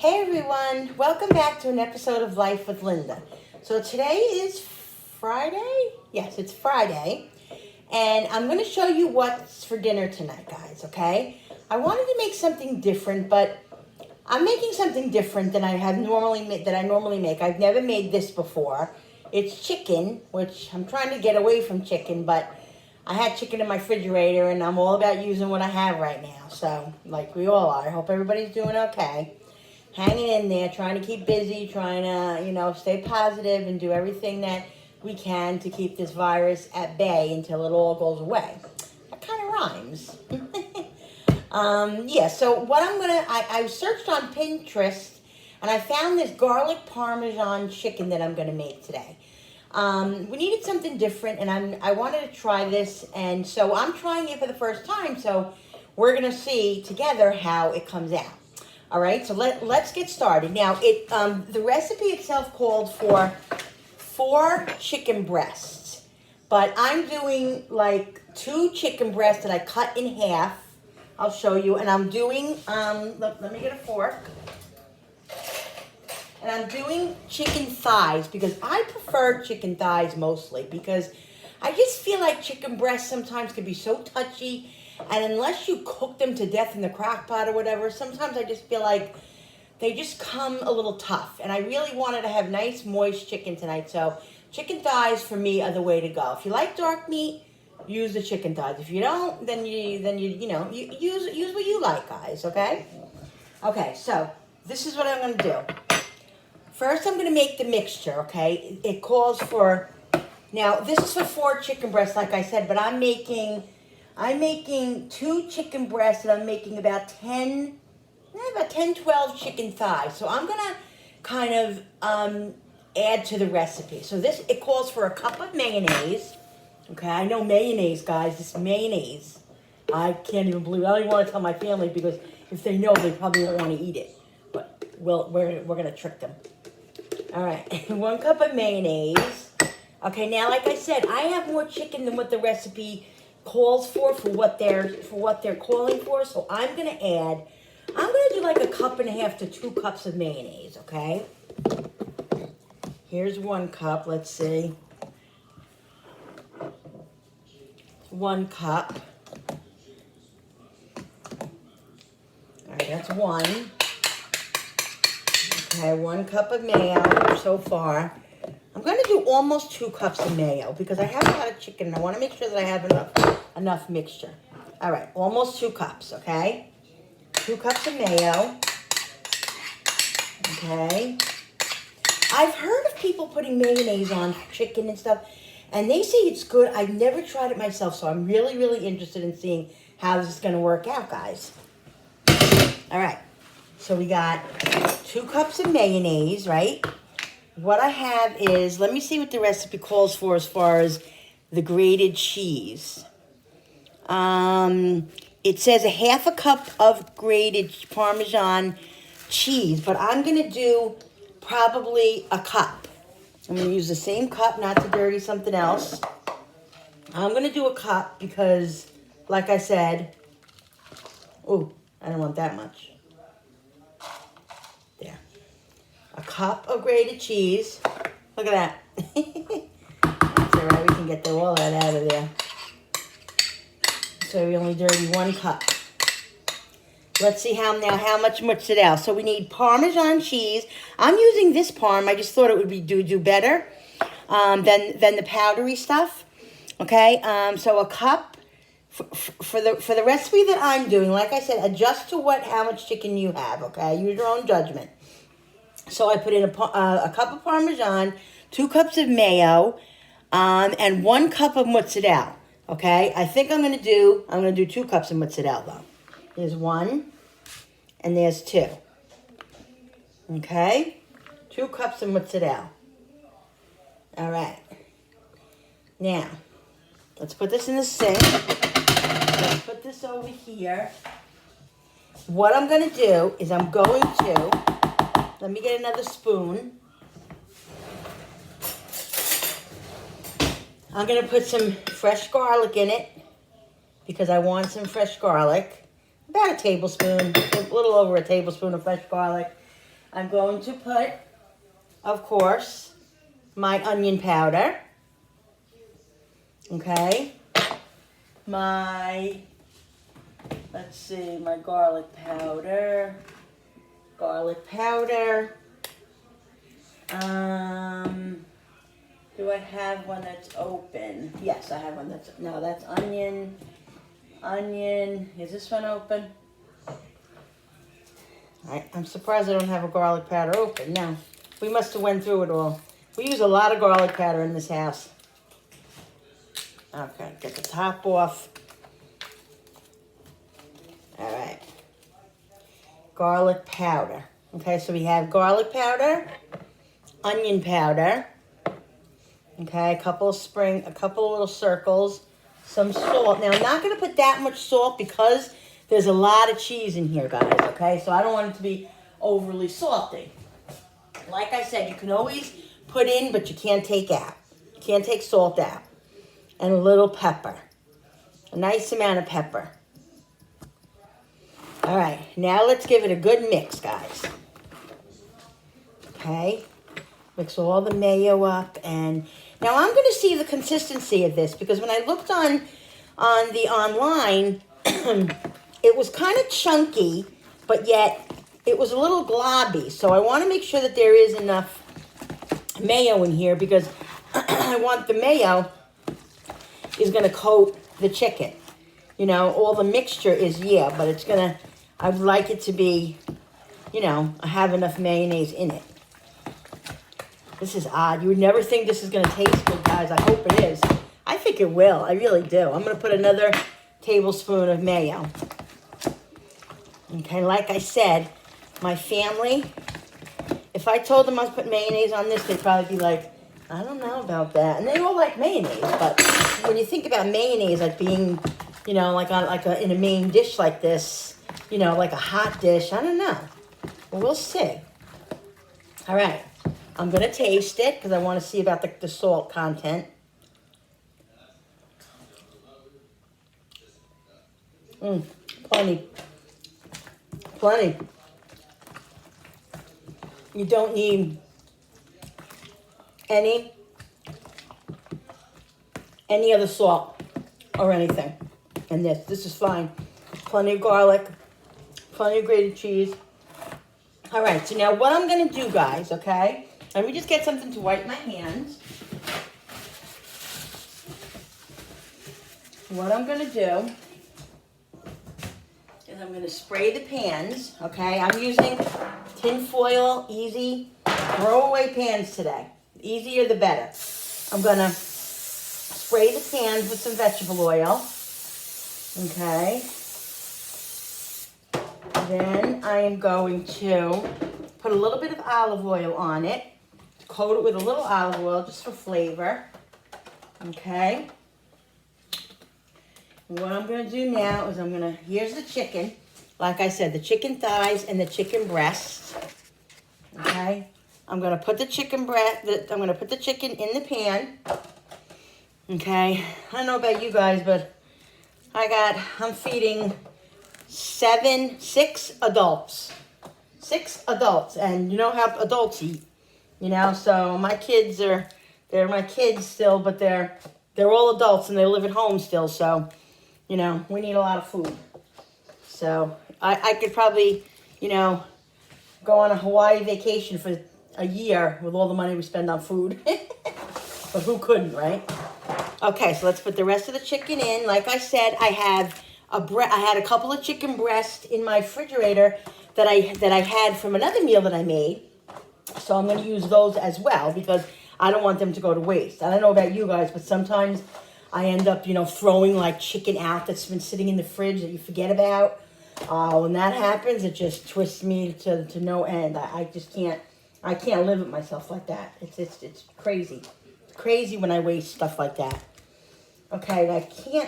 Hey everyone, welcome back to an episode of Life with Linda. So today is Friday? Yes, it's Friday. And I'm going to show you what's for dinner tonight, guys, okay? I wanted to make something different, but I'm making something different than I normally make. I've never made this before. It's chicken, which I'm trying to get away from chicken, but I had chicken in my refrigerator and I'm all about using what I have right now. So, like we all are. I hope everybody's doing okay. Hanging in there, trying to keep busy, trying to, stay positive and do everything that we can to keep this virus at bay until it all goes away. That kind of rhymes. So what I searched on Pinterest and I found this garlic parmesan chicken that I'm going to make today. We needed something different and I wanted to try this, and so I'm trying it for the first time, so we're going to see together how it comes out. All right, so let's get started. Now, the recipe itself called for 4 chicken breasts, but I'm doing like 2 chicken breasts that I cut in half. I'll show you, and I'm doing, let me get a fork. And I'm doing chicken thighs because I prefer chicken thighs mostly because I just feel like chicken breasts sometimes can be so touchy. And unless you cook them to death in the crock pot or whatever, sometimes I just feel like they just come a little tough. And I really wanted to have nice, moist chicken tonight. So chicken thighs for me are the way to go. If you like dark meat, use the chicken thighs. If you don't, then you use what you like, guys, okay? Okay, so this is what I'm going to do. First, I'm going to make the mixture, okay? It calls for, now this is for 4 chicken breasts, like I said, but I'm making 2 chicken breasts, and I'm making about 10, 12 chicken thighs. So I'm going to kind of add to the recipe. So it calls for a cup of mayonnaise. Okay, I know mayonnaise, guys. This mayonnaise, I can't even believe it. I don't even want to tell my family because if they know, they probably won't want to eat it. But we're going to trick them. All right, 1 cup of mayonnaise. Okay, now like I said, I have more chicken than what the recipe calls for what they're calling for. So I'm gonna do like a cup and a half to 2 cups of mayonnaise. Okay. Here's 1 cup. Let's see. 1 cup. All right, that's 1. Okay, 1 cup of mayo so far. I'm going to do almost 2 cups of mayo because I have a lot of chicken and I want to make sure that I have enough mixture. All right, almost 2 cups, okay? 2 cups of mayo. Okay. I've heard of people putting mayonnaise on chicken and stuff, and they say it's good. I've never tried it myself, so I'm really, really interested in seeing how this is going to work out, guys. All right, so we got 2 cups of mayonnaise, right? What I have is, let me see what the recipe calls for as far as the grated cheese. It says a half a cup of grated Parmesan cheese, but I'm going to do probably a cup. I'm going to use the same cup, not to dirty something else. I'm going to do a cup because, like I said, oh, I don't want that much. There. A cup of grated cheese. Look at that. That's all right. We can get all that out of there. So we only dirty 1 cup. Let's see how much it out. So we need Parmesan cheese. I'm using this parm. I just thought it would be do better than the powdery stuff. Okay. So a cup for the recipe that I'm doing. Like I said, adjust to how much chicken you have. Okay. Use your own judgment. So I put in a cup of Parmesan, 2 cups of mayo, and 1 cup of mozzarella. Okay, I think I'm gonna do 2 cups of mozzarella though. There's 1, and there's 2. Okay, 2 cups of mozzarella. All right. Now, let's put this in the sink. Let's put this over here. What I'm gonna do is let me get another spoon. I'm going to put some fresh garlic in it because I want some fresh garlic. About a tablespoon, a little over a tablespoon of fresh garlic. I'm going to put, of course, my onion powder. Okay. My garlic powder. Garlic powder. Do I have one that's open? Yes, I have one that's, no, that's onion. Onion. Is this one open? I'm surprised I don't have a garlic powder open. No, we must have went through it all. We use a lot of garlic powder in this house. Okay, get the top off. All right. Garlic powder. Okay, so we have garlic powder, onion powder. Okay, a couple of little circles, some salt. Now, I'm not going to put that much salt because there's a lot of cheese in here, guys, okay? So I don't want it to be overly salty. Like I said, you can always put in, but you can't take out. You can't take salt out. And a little pepper. A nice amount of pepper. All right, now let's give it a good mix, guys. Okay, mix all the mayo up, and now I'm going to see the consistency of this because when I looked on the online, it was kind of chunky, but yet it was a little globby. So I want to make sure that there is enough mayo in here because I want the mayo is going to coat the chicken. You know, all the mixture is, yeah, but it's going to, I'd like it to be, you know, have enough mayonnaise in it. This is odd. You would never think this is going to taste good, guys. I hope it is. I think it will. I really do. I'm going to put another tablespoon of mayo. Okay, like I said, my family, if I told them I was putting mayonnaise on this, they'd probably be like, I don't know about that. And they all like mayonnaise, but when you think about mayonnaise like being, you know, in a main dish like this, you know, like a hot dish, I don't know. Well, we'll see. All right. I'm going to taste it because I want to see about the salt content. Plenty. Plenty. You don't need any other salt or anything in this. This is fine. Plenty of garlic. Plenty of grated cheese. All right, so now what I'm going to do, guys, okay? Let me just get something to wipe my hands. What I'm going to do is I'm going to spray the pans, okay? I'm using tin foil, easy, throwaway pans today. The easier the better. I'm going to spray the pans with some vegetable oil, okay? Then I am going to put a little bit of olive oil on it. Coat it with a little olive oil just for flavor. Okay. And what I'm going to do now is here's the chicken. Like I said, the chicken thighs and the chicken breasts. Okay. I'm going to put the chicken in the pan. Okay. I don't know about you guys, but I'm feeding six adults. 6 adults. And you know how adults eat. You know, so my kids they're my kids still, but they're all adults and they live at home still. So, you know, we need a lot of food. So I could probably, you know, go on a Hawaii vacation for a year with all the money we spend on food. But who couldn't, right? Okay, so let's put the rest of the chicken in. Like I said, I had a couple of chicken breasts in my refrigerator that I had from another meal that I made. So I'm going to use those as well because I don't want them to go to waste. I don't know about you guys, but sometimes I end up, you know, throwing like chicken out that's been sitting in the fridge that you forget about. When that happens, it just twists me to no end. I just can't live with myself like that. It's crazy. It's crazy when I waste stuff like that. Okay,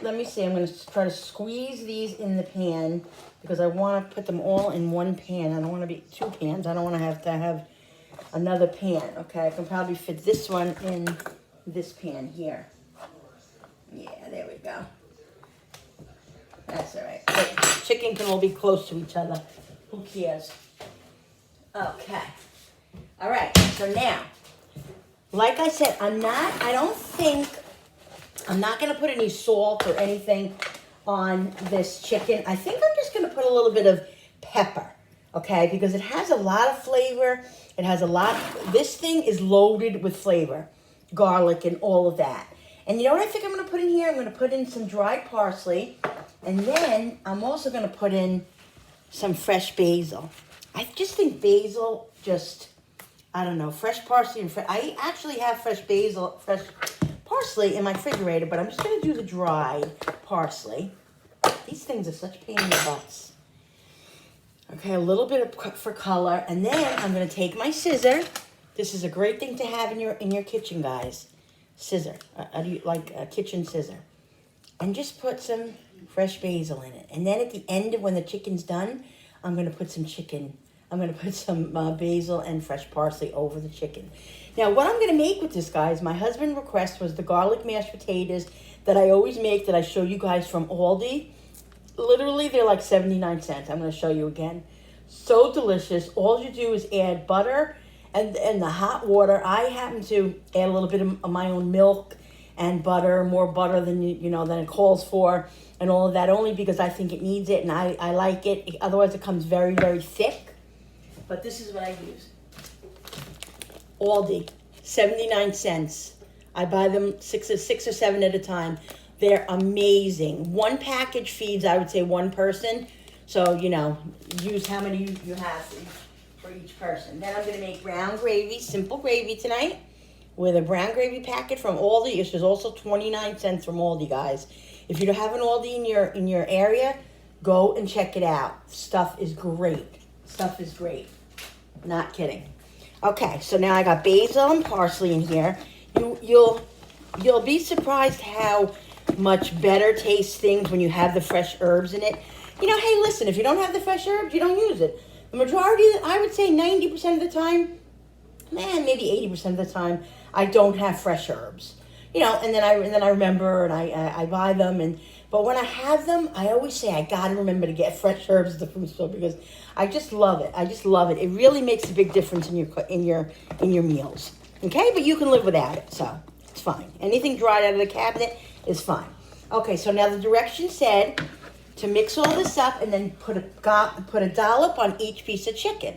let me see. I'm going to try to squeeze these in the pan because I want to put them all in one pan. I don't want to be 2 pans. I don't want to have another pan. Okay, I can probably fit this one in this pan here. Yeah, there we go. That's all right. But chicken can all be close to each other. Who cares? Okay. All right. So now, like I said, I'm not going to put any salt or anything on this chicken. I think I'm just going to put a little bit of pepper, okay? Because it has a lot of flavor. It has a lot. This thing is loaded with flavor, garlic and all of that. And you know what I think I'm going to put in here? I'm going to put in some dried parsley. And then I'm also going to put in some fresh basil. I just think basil I don't know, fresh parsley and I actually have fresh parsley in my refrigerator, but I'm just going to do the dried parsley. These things are such pain in the butts. Okay, a little bit for color, and then I'm going to take my scissor. This is a great thing to have in your kitchen, guys. Scissor, like a kitchen scissor, and just put some fresh basil in it. And then at the end of when the chicken's done, I'm going to put some basil and fresh parsley over the chicken. Now, what I'm going to make with this, guys, my husband's request was the garlic mashed potatoes that I always make, that I show you guys from Aldi. Literally, they're like 79 cents. I'm going to show you again. So delicious. All you do is add butter and the hot water. I happen to add a little bit of my own milk and butter, more butter than than it calls for, and all of that, only because I think it needs it and I like it. Otherwise, it comes very, very thick. But this is what I use. Aldi, 79 cents. I buy them six or seven at a time. They're amazing. One package feeds, I would say, one person. So, use how many you have for each person. Then I'm going to make brown gravy, simple gravy tonight, with a brown gravy packet from Aldi. This is also 29 cents from Aldi, guys. If you don't have an Aldi in your area, go and check it out. Stuff is great. Stuff is great. Not kidding. Okay, so now I got basil and parsley in here. You'll be surprised how much better taste things when you have the fresh herbs in it. Hey, listen, if you don't have the fresh herbs, you don't use it. The majority, I would say 90% of the time, maybe 80% of the time, I don't have fresh herbs. And then I remember and I buy them, but when I have them, I always say I gotta remember to get fresh herbs at the food store because I just love it. It really makes a big difference in your meals. Okay, but you can live without it, so it's fine. Anything dried out of the cabinet is fine. Okay, so now the directions said to mix all this up and then put a dollop on each piece of chicken.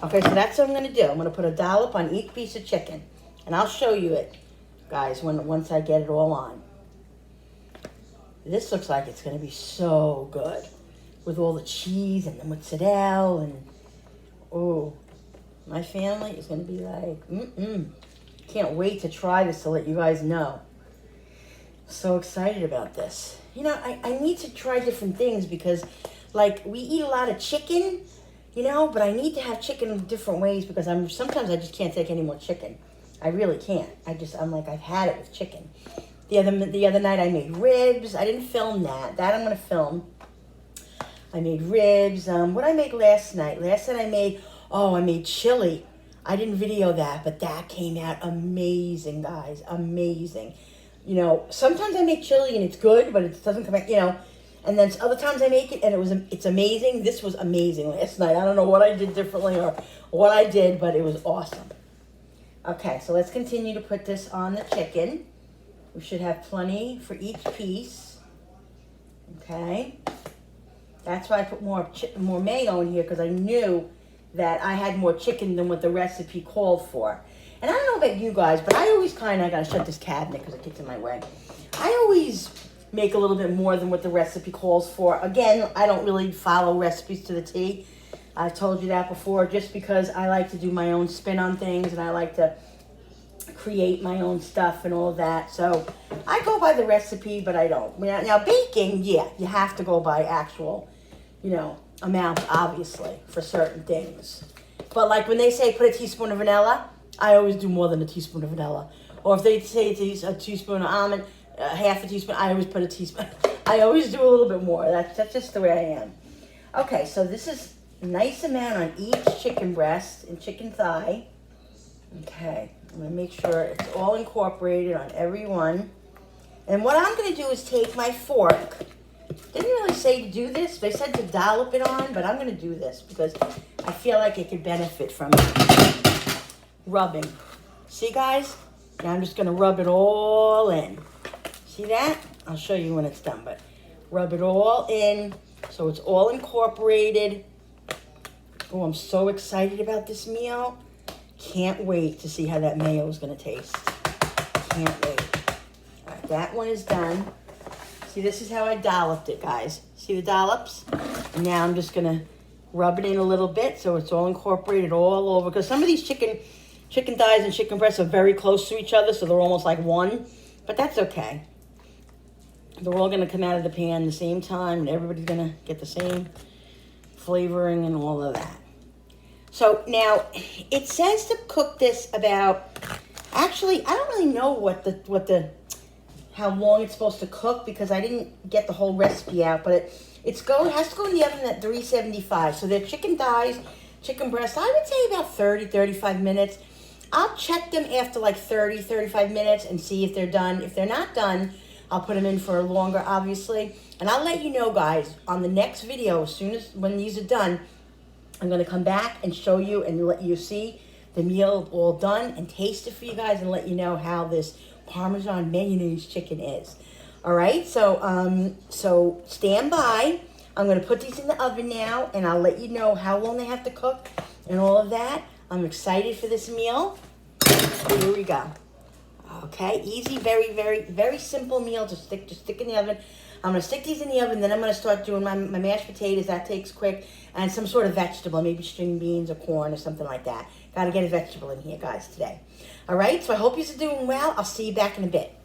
Okay, so that's what I'm going to do. I'm going to put a dollop on each piece of chicken, and I'll show you it, guys, once I get it all on. This looks like it's going to be so good with all the cheese and the mozzarella and, oh, my family is going to be like, Can't wait to try this to let you guys know. So excited about this. I need to try different things because, like, we eat a lot of chicken, but I need to have chicken in different ways because sometimes I just can't take any more chicken. I really can't. I'm like, I've had it with chicken. The other night I made ribs. I didn't film that. That I'm going to film. I made ribs. What I made last night? Last night I made chili. I didn't video that, but that came out amazing, guys. Amazing. Sometimes I make chili and it's good, but it doesn't come out, And then other times I make it and it's amazing. This was amazing last night. I don't know what I did differently or what I did, but it was awesome. Okay, so let's continue to put this on the chicken. We should have plenty for each piece. Okay. That's why I put more mayo in here because I knew that I had more chicken than what the recipe called for. And I don't know about you guys, but I always I gotta shut this cabinet because it gets in my way. I always make a little bit more than what the recipe calls for. Again, I don't really follow recipes to the T. I've told you that before, just because I like to do my own spin on things and I like to create my own stuff and all that. So I go by the recipe, but I don't. Now baking, yeah, you have to go by actual, amounts, obviously, for certain things. But like when they say put a teaspoon of vanilla, I always do more than a teaspoon of vanilla. Or if they say a teaspoon of almond, half a teaspoon, I always put a teaspoon. I always do a little bit more. That's just the way I am. Okay, so this is a nice amount on each chicken breast and chicken thigh. Okay, I'm going to make sure it's all incorporated on every one. And what I'm going to do is take my fork Didn't really say to do this. They said to dollop it on, but I'm going to do this because I feel like it could benefit from rubbing. See, guys? Now I'm just going to rub it all in. See that? I'll show you when it's done, but rub it all in so it's all incorporated. Oh, I'm so excited about this meal. Can't wait to see how that mayo is going to taste. Can't wait. All right, that one is done. See, this is how I dolloped it, guys. See the dollops? And now I'm just going to rub it in a little bit so it's all incorporated all over. Because some of these chicken thighs and chicken breasts are very close to each other, so they're almost like one. But that's okay. They're all going to come out of the pan at the same time, and everybody's going to get the same flavoring and all of that. So now, it says to cook this about, actually, I don't really know how long it's supposed to cook because I didn't get the whole recipe out, but it has to go in the oven at 375. So they're chicken thighs, chicken breasts, I would say about 30, 35 minutes. I'll check them after like 30, 35 minutes and see if they're done. If they're not done, I'll put them in for longer, obviously. And I'll let you know, guys, on the next video, as soon as when these are done, I'm going to come back and show you and let you see the meal all done and taste it for you guys and let you know how this Parmesan mayonnaise chicken is. All right, so stand by. I'm going to put these in the oven now, and I'll let you know how long they have to cook and all of that. I'm excited for this meal. Here we go. Okay, easy, very, very, very simple meal. Just stick in the oven. I'm going to stick these in the oven, then I'm going to start doing my mashed potatoes. That takes quick. And some sort of vegetable, maybe string beans or corn or something like that. Got to get a vegetable in here, guys, today. All right, so I hope you're doing well. I'll see you back in a bit.